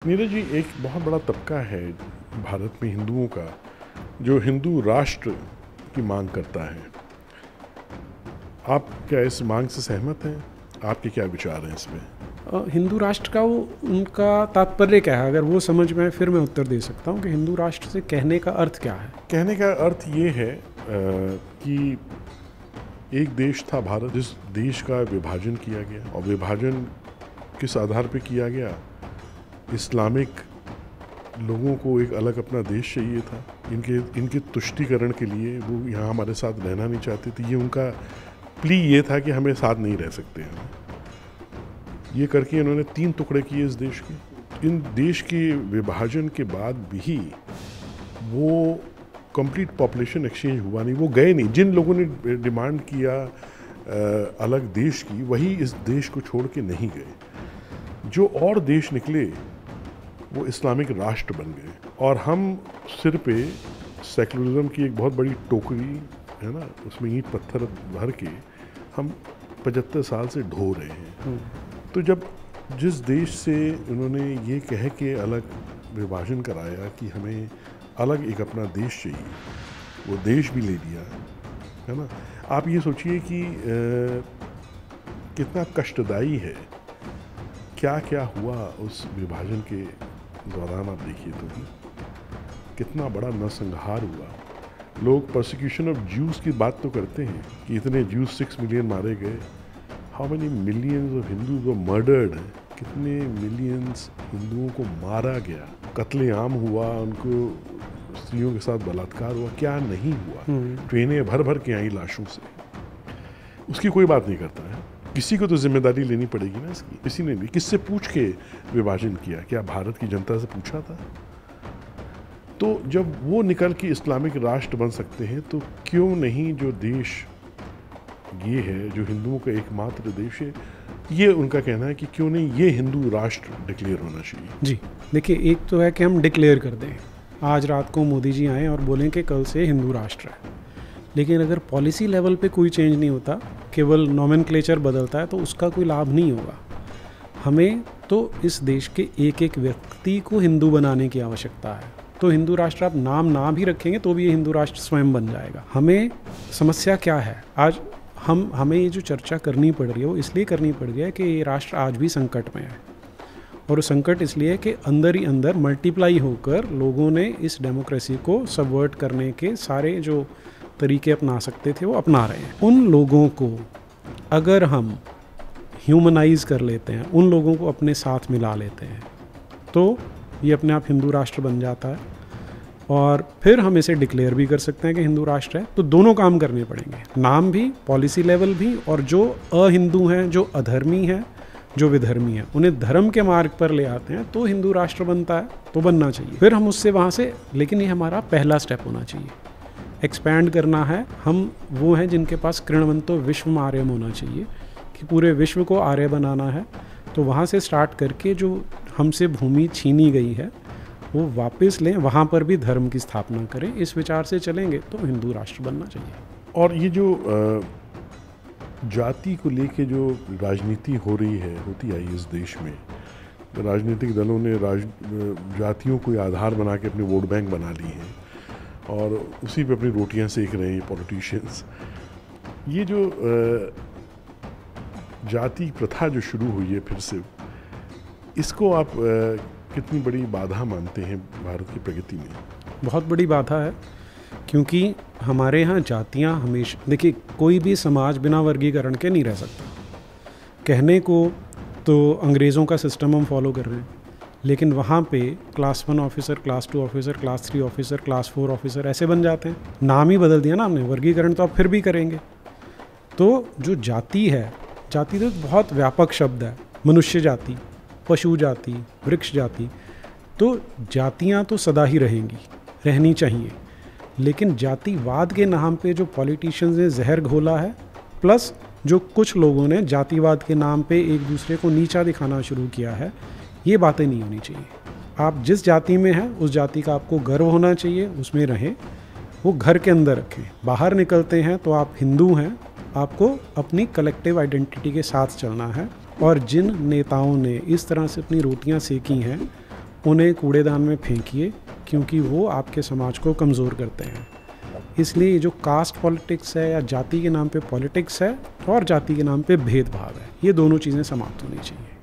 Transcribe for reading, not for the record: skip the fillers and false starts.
नीरज जी, एक बहुत बड़ा तबका है भारत में हिंदुओं का जो हिंदू राष्ट्र की मांग करता है। आप क्या इस मांग से सहमत हैं? आपके क्या विचार हैं इसमें? हिंदू राष्ट्र का उनका तात्पर्य क्या है? अगर वो समझ में आए फिर मैं उत्तर दे सकता हूँ कि हिंदू राष्ट्र से कहने का अर्थ क्या है। कहने का अर्थ ये है कि एक देश था भारत, जिस देश का विभाजन किया गया और विभाजन किस आधार पे किया गया। इस्लामिक लोगों को एक अलग अपना देश चाहिए था, इनके तुष्टीकरण के लिए वो यहाँ हमारे साथ रहना नहीं चाहते थे। ये उनका प्ली ये था कि हमें साथ नहीं रह सकते हैं। ये करके इन्होंने 3 टुकड़े किए इस देश के। इन देश के विभाजन के बाद भी वो कंप्लीट पॉपुलेशन एक्सचेंज हुआ नहीं, वो गए नहीं। जिन लोगों ने डिमांड किया अलग देश की, वही इस देश को छोड़ के नहीं गए। जो और देश निकले वो इस्लामिक राष्ट्र बन गए और हम सिर पे सेकुलरिज्म की एक बहुत बड़ी टोकरी है ना, उसमें ईंट पत्थर भर के हम 75 साल से ढो रहे हैं। तो जब जिस देश से उन्होंने ये कह के अलग विभाजन कराया कि हमें अलग एक अपना देश चाहिए, वो देश भी ले लिया है ना। आप ये सोचिए कि कितना कष्टदायी है, क्या क्या हुआ उस विभाजन के दौरान। आप देखिए तो कितना बड़ा नरसंहार हुआ। लोग परसिक्यूशन ऑफ ज्यूज़ की बात तो करते हैं कि इतने ज्यूज़ 6 मिलियन मारे गए। How many millions of Hindus were murdered. कितने मिलियंस हिंदुओं को मारा गया, कत्लेआम हुआ, उनको स्त्रियों के साथ बलात्कार हुआ, क्या नहीं हुआ। ट्रेनें भर भर के आई लाशों से। उसकी कोई बात नहीं करता है। किसी को तो जिम्मेदारी लेनी पड़ेगी ना इसकी। किसी ने भी किससे पूछ के विभाजन किया? क्या भारत की जनता से पूछा था? तो जब वो निकल के इस्लामिक राष्ट्र बन सकते हैं, तो क्यों नहीं जो देश ये है, जो हिंदुओं का एकमात्र देश है, ये उनका कहना है कि क्यों नहीं ये हिंदू राष्ट्र डिक्लेयर होना चाहिए। जी देखिए, एक तो है कि हम डिक्लेयर कर दें, आज रात को मोदी जी आएँ और बोलें कि कल से हिंदू राष्ट्र है। लेकिन अगर पॉलिसी लेवल पे कोई चेंज नहीं होता, केवल नॉमेनक्लेचर बदलता है, तो उसका कोई लाभ नहीं होगा। हमें तो इस देश के एक एक व्यक्ति को हिंदू बनाने की आवश्यकता है। तो हिंदू राष्ट्र आप नाम ना भी रखेंगे तो भी ये हिंदू राष्ट्र स्वयं बन जाएगा। हमें समस्या क्या है आज? हमें ये जो चर्चा करनी पड़ रही है वो इसलिए करनी पड़ रही है कि ये राष्ट्र आज भी संकट में है। और वो संकट इसलिए कि अंदर ही अंदर मल्टीप्लाई होकर लोगों ने इस डेमोक्रेसी को सबवर्ट करने के सारे जो तरीके अपना सकते थे वो अपना रहे हैं। उन लोगों को अगर हम ह्यूमनाइज कर लेते हैं, उन लोगों को अपने साथ मिला लेते हैं, तो ये अपने आप हिंदू राष्ट्र बन जाता है। और फिर हम इसे डिक्लेयर भी कर सकते हैं कि हिंदू राष्ट्र है। तो दोनों काम करने पड़ेंगे, नाम भी, पॉलिसी लेवल भी, और जो अहिंदू हैं, जो अधर्मी हैं, जो विधर्मी हैं, उन्हें धर्म के मार्ग पर ले आते हैं, तो हिंदू राष्ट्र बनता है, तो बनना चाहिए। फिर हम उससे वहाँ से, लेकिन ये हमारा पहला स्टेप होना चाहिए। एक्सपैंड करना है। हम वो हैं जिनके पास कृणवंतो विश्व आर्यम होना चाहिए, कि पूरे विश्व को आर्य बनाना है। तो वहाँ से स्टार्ट करके जो हमसे भूमि छीनी गई है वो वापस लें, वहाँ पर भी धर्म की स्थापना करें। इस विचार से चलेंगे तो हिंदू राष्ट्र बनना चाहिए। और ये जो जाति को लेके जो राजनीति हो रही है, होती आई इस देश में, राजनीतिक दलों ने जातियों को आधार बना के अपने वोट बैंक बना ली हैं और उसी पे अपनी रोटियां सेक रहे हैं पॉलिटिशियंस। ये जो जाति प्रथा जो शुरू हुई है फिर से, इसको आप कितनी बड़ी बाधा मानते हैं भारत की प्रगति में? बहुत बड़ी बाधा है, क्योंकि हमारे यहाँ जातियाँ हमेशा, देखिए, कोई भी समाज बिना वर्गीकरण के नहीं रह सकता। कहने को तो अंग्रेज़ों का सिस्टम हम फॉलो कर रहे हैं, लेकिन वहाँ पे class 1 officer, class 2 officer, class 3 officer, class 4 officer ऐसे बन जाते हैं। नाम ही बदल दिया ना हमने, वर्गीकरण तो आप फिर भी करेंगे। तो जो जाति है, जाति तो एक बहुत व्यापक शब्द है। मनुष्य जाति, पशु जाति, वृक्ष जाति, तो जातियाँ तो सदा ही रहेंगी, रहनी चाहिए। लेकिन जातिवाद के नाम पे जो पॉलिटिशियंस ने जहर घोला है, प्लस जो कुछ लोगों ने जातिवाद के नाम पे एक दूसरे को नीचा दिखाना शुरू किया है, ये बातें नहीं होनी चाहिए। आप जिस जाति में हैं उस जाति का आपको गर्व होना चाहिए, उसमें रहें, वो घर के अंदर रखें। बाहर निकलते हैं तो आप हिंदू हैं, आपको अपनी कलेक्टिव आइडेंटिटी के साथ चलना है। और जिन नेताओं ने इस तरह से अपनी रोटियां सेकी हैं, उन्हें कूड़ेदान में फेंकिए, क्योंकि वो आपके समाज को कमज़ोर करते हैं। इसलिए ये जो कास्ट पॉलिटिक्स है या जाति के नाम पे पॉलिटिक्स है और जाति के नाम पे भेदभाव है, ये दोनों चीज़ें समाप्त होनी चाहिए।